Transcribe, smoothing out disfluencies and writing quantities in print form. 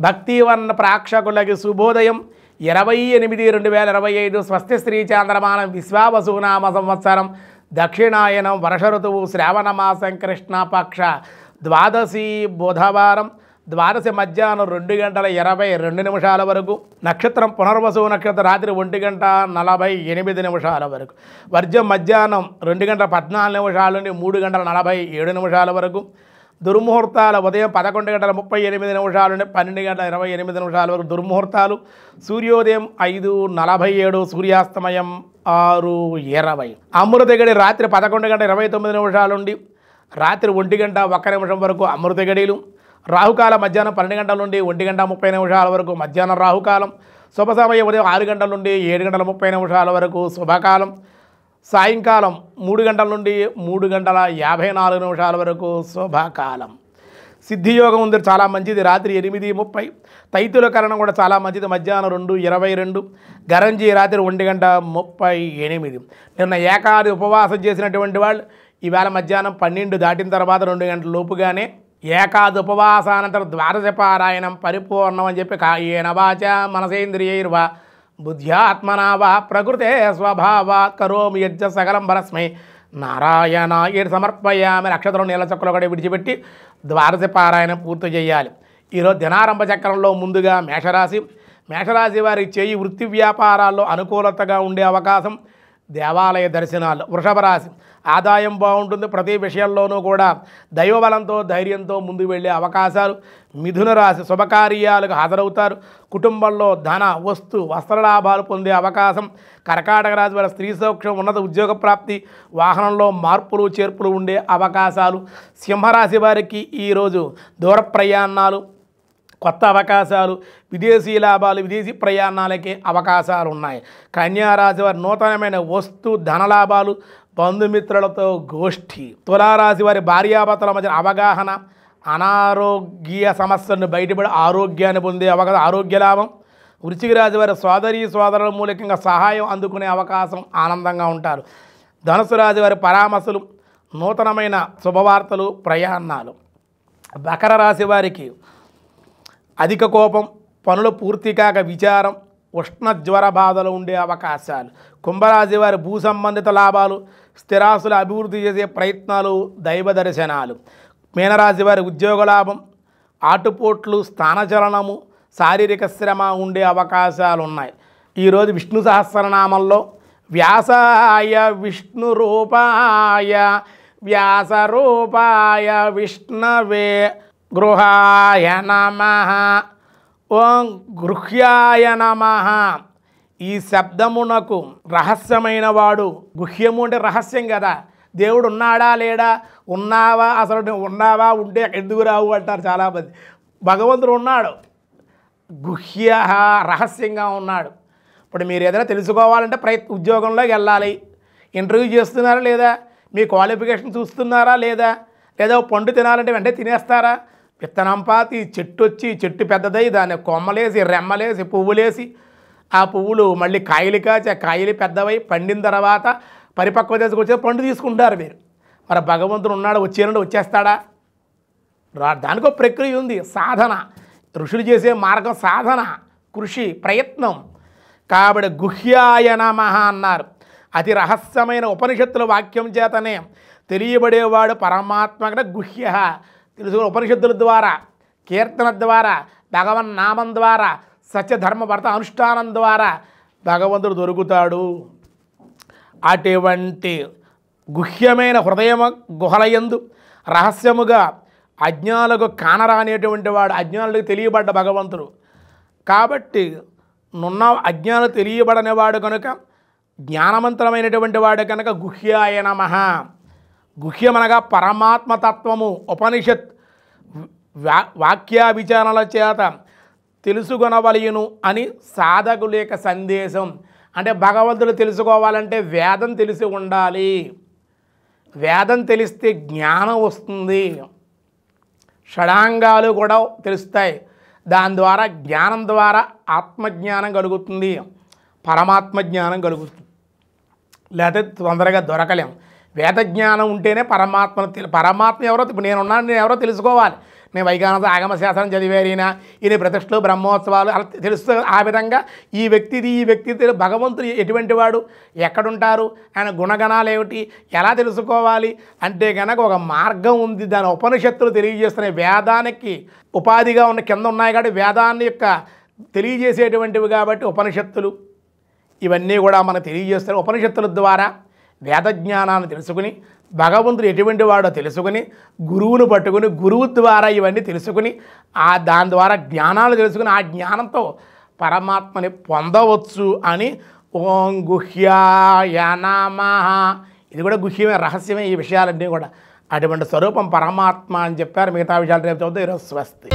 భక్తివర్ణ ప్రేక్షకులకి శుభోదయం 28/2025 స్వస్తి శ్రీ చాంద్రమానం విశ్వావసునామ సంవత్సరం దక్షిణాయనం వర్ష ఋతువు శ్రావణ మాసం కృష్ణపక్ష ద్వాదశి బుధవారం ద్వాదశి మధ్యాహ్నం 2:22 వరకు నక్షత్రం పునర్వసు నక్షత్రం రాత్రి 1:48 వరకు వర్జం మధ్యాహ్నం 2:14 నుండి 3:47 వరకు దుర్ముహూర్తాలు ఉదయం 11:38 నుండి 12:28 వరకు దుర్ముహూర్తాలు దుర్ముహూర్తాలు సూర్యోదయం 5:47 సూర్యాస్తమయం 6:20 అమృతగడి రాత్రి 11:29 నుండి రాత్రి 1:01 వరకు అమృతగడిలు రాహుకాలం మధ్యాహ్నం 12 గంటల నుండి 1:30 వరకు మధ్యాహ్నం రాహుకాలం శుభ సమయం ఉదయం 6 గంటల నుండి 7:30 వరకు శుభకాలం సాయంకాలం 3 గంటల నుండి 3:54 వరకు శుభకాలం సిద్ధియోగం ఉంది చాలా మంచిది రాత్రి 8:30 తైతుల కరణం కూడా చాలా మంచిది మధ్యాహ్నం 2:22 గరంజీ రాత్రి 1:38 నిన్న ఏకాది ఉపవాసం చేసినటువంటి వాళ్ళు ఈవేళ మధ్యాహ్నం 12 దాటిన తర్వాత 2 గంటల లోపుగానే ఏకాది ఉపవాసానంతరం ద్వాదశ పారాయణం పరిపూర్ణం అని చెప్పి కాయేన వాచ మనసేంద్రియైర్వా బుద్ధ్యాత్మనా వా ప్రకృతే స్వభావాత్ కరోమి యజ్జ సకలం పరస్మై నారాయణాయ సమర్పయామి నక్షత్రం నీళ్ళ చొక్కలు కూడా విడిచిపెట్టి ద్వాదశ పారాయణం పూర్తి చేయాలి. ఈరోజు దినారంభ చక్రంలో ముందుగా మేషరాశి వారి చేయి వృత్తి వ్యాపారాల్లో అనుకూలతగా ఉండే అవకాశం దేవాలయ దర్శనాలు. వృషభ రాశి ఆదాయం బాగుంటుంది, ప్రతి విషయంలోనూ కూడా దైవబలంతో ధైర్యంతో ముందు వెళ్ళే అవకాశాలు. మిథున రాశి శుభకార్యాలకు హాజరవుతారు, కుటుంబంలో ధన వస్తు వస్త్ర లాభాలు పొందే అవకాశం. కర్కాటక రాశి వారి స్త్రీ సౌఖ్యం, ఉన్నత ఉద్యోగ ప్రాప్తి, వాహనంలో మార్పులు చేర్పులు ఉండే అవకాశాలు. సింహరాశి వారికి ఈరోజు దూర ప్రయాణాలు, కొత్త అవకాశాలు, విదేశీ లాభాలు, విదేశీ ప్రయాణాలకే అవకాశాలు ఉన్నాయి. కన్యారాశి వారి నూతనమైన వస్తు ధనలాభాలు, బంధుమిత్రులతో గోష్ఠి. తులారాశి వారి భార్యాభర్తల మధ్య అవగాహన, అనారోగ్య సమస్యలను బయటపడి ఆరోగ్యాన్ని పొందే అవకాశం, ఆరోగ్య లాభం. వృశ్చిక రాశి వారి సోదరుల మూలకంగా సహాయం అందుకునే అవకాశం, ఆనందంగా ఉంటారు. ధనుసు రాశి వారి పరామర్శలు, నూతనమైన శుభవార్తలు, ప్రయాణాలు. మకర రాశి వారికి అధిక కోపం, పనులు పూర్తి కాక విచారం, ఉష్ణ జ్వర బాధలు ఉండే అవకాశాలు. కుంభరాశి వారి భూ సంబంధిత లాభాలు, స్థిరాస్తుల అభివృద్ధి చేసే ప్రయత్నాలు, దైవ దర్శనాలు. మీనరాశి వారి ఉద్యోగ లాభం, ఆటుపోట్లు, స్థానచలనము, శారీరక శ్రమ ఉండే అవకాశాలు ఉన్నాయి. ఈరోజు విష్ణు సహస్రనామంలో వ్యాసాయ విష్ణు రూపాయ వ్యాసరూపాయ విష్ణవే గృహాయ నమః ఓం గృహ్యాయ నమః. ఈ శబ్దమునకు రహస్యమైన వాడు, గుహ్యము అంటే రహస్యం కదా, దేవుడు ఉన్నాడా లేడా, ఉన్నావా అసలు ఉన్నావా, ఉంటే ఎందుకు రావు అంటారు చాలామంది. భగవంతుడు ఉన్నాడు, గుహ్య రహస్యంగా ఉన్నాడు. ఇప్పుడు మీరు ఏదైనా తెలుసుకోవాలంటే ఉద్యోగంలోకి వెళ్ళాలి, ఇంటర్వ్యూ చేస్తున్నారా లేదా, మీ క్వాలిఫికేషన్ చూస్తున్నారా లేదా, లేదా పండు తినాలంటే వెంటనే తినేస్తారా. విత్తనం పాతి చెట్టు వచ్చి, చెట్టు పెద్దదై దాన్ని కొమ్మలేసి రెమ్మలేసి పువ్వులేసి, ఆ పువ్వులు మళ్ళీ కాయలు కాచి, ఆ కాయలు పెద్దవై పండిన తర్వాత పరిపక్వ దశకు వచ్చే పండు తీసుకుంటారు మీరు. మరి భగవంతుడు ఉన్నాడు, వచ్చేనంటే వచ్చేస్తాడా? దానికో ప్రక్రియ ఉంది, సాధన. ఋషులు చేసే మార్గం సాధన, కృషి, ప్రయత్నం. కాబట్టి గుహ్యాయ నమః అన్నారు. అతి రహస్యమైన ఉపనిషత్తుల వాక్యం చేతనే తెలియబడేవాడు పరమాత్మ. గుహ్య తెలుసుకుని ఉపనిషత్తుల ద్వారా, కీర్తన ద్వారా, భగవన్నామం ద్వారా, సత్యధర్మ భర్త అనుష్ఠానం ద్వారా భగవంతుడు దొరుకుతాడు. అటువంటి గుహ్యమైన హృదయమ గుహలయందు రహస్యముగా అజ్ఞానులకు కానరానేటువంటి వాడు, అజ్ఞానులకు తెలియబడ్డ భగవంతుడు. కాబట్టి నున్న అజ్ఞానం తెలియబడని వాడు కనుక, జ్ఞానవంతమైనటువంటి వాడు కనుక గుహ్యాయ నమః. గుహ్యమనగా పరమాత్మతత్వము, ఉపనిషత్ వాక్య విచారణల చేత తెలుసుకొనవలయును అని సాధకుల యొక్క సందేశం. అంటే భగవంతుడు తెలుసుకోవాలంటే వేదం తెలిసి ఉండాలి. వేదం తెలిస్తే జ్ఞానం వస్తుంది, షడాంగాలు కూడా తెలుస్తాయి. దాని ద్వారా జ్ఞానం ద్వారా ఆత్మజ్ఞానం కలుగుతుంది, పరమాత్మ జ్ఞానం కలుగుతుంది. లేకపోతే తొందరగా దొరకలేం. వేద జ్ఞానం ఉంటేనే పరమాత్మ ఎవరో, ఇప్పుడు నేనున్నాను, నేను ఎవరో తెలుసుకోవాలి. నేను వైఖానస ఆగమశాస్త్రం చదివేరినా ఈయన ప్రతిష్టలు బ్రహ్మోత్సవాలు అలా తెలుస్తుంది. ఆ విధంగా ఈ వ్యక్తి భగవంతుడు ఎటువంటి వాడు, ఎక్కడుంటారు, ఆయన గుణగణాలు ఏమిటి, ఎలా తెలుసుకోవాలి అంటే కనుక ఒక మార్గం ఉంది. దాని ఉపనిషత్తులు తెలియజేస్తున్నాయి. వేదానికి ఉపాధిగా ఉన్న కింద ఉన్నాయి కాబట్టి వేదాన్ని యొక్క తెలియజేసేటువంటివి కాబట్టి ఉపనిషత్తులు ఇవన్నీ కూడా మనకు తెలియజేస్తారు. ఉపనిషత్తుల ద్వారా వేద జ్ఞానాన్ని తెలుసుకుని భగవంతుడు ఎటువంటి వాడో తెలుసుకుని గురువును పట్టుకుని గురువు ద్వారా ఇవన్నీ తెలుసుకుని దాని ద్వారా జ్ఞానాలు తెలుసుకుని ఆ జ్ఞానంతో పరమాత్మని పొందవచ్చు అని ఓం గుహ్యాయ నమః. ఇది కూడా గుహ్యమే, రహస్యమే ఈ విషయాలన్నీ కూడా. అటువంటి స్వరూపం పరమాత్మ అని చెప్పారు. మిగతా విషయాలు రేపు చదువుతాం. ఈరోజు స్వస్తి.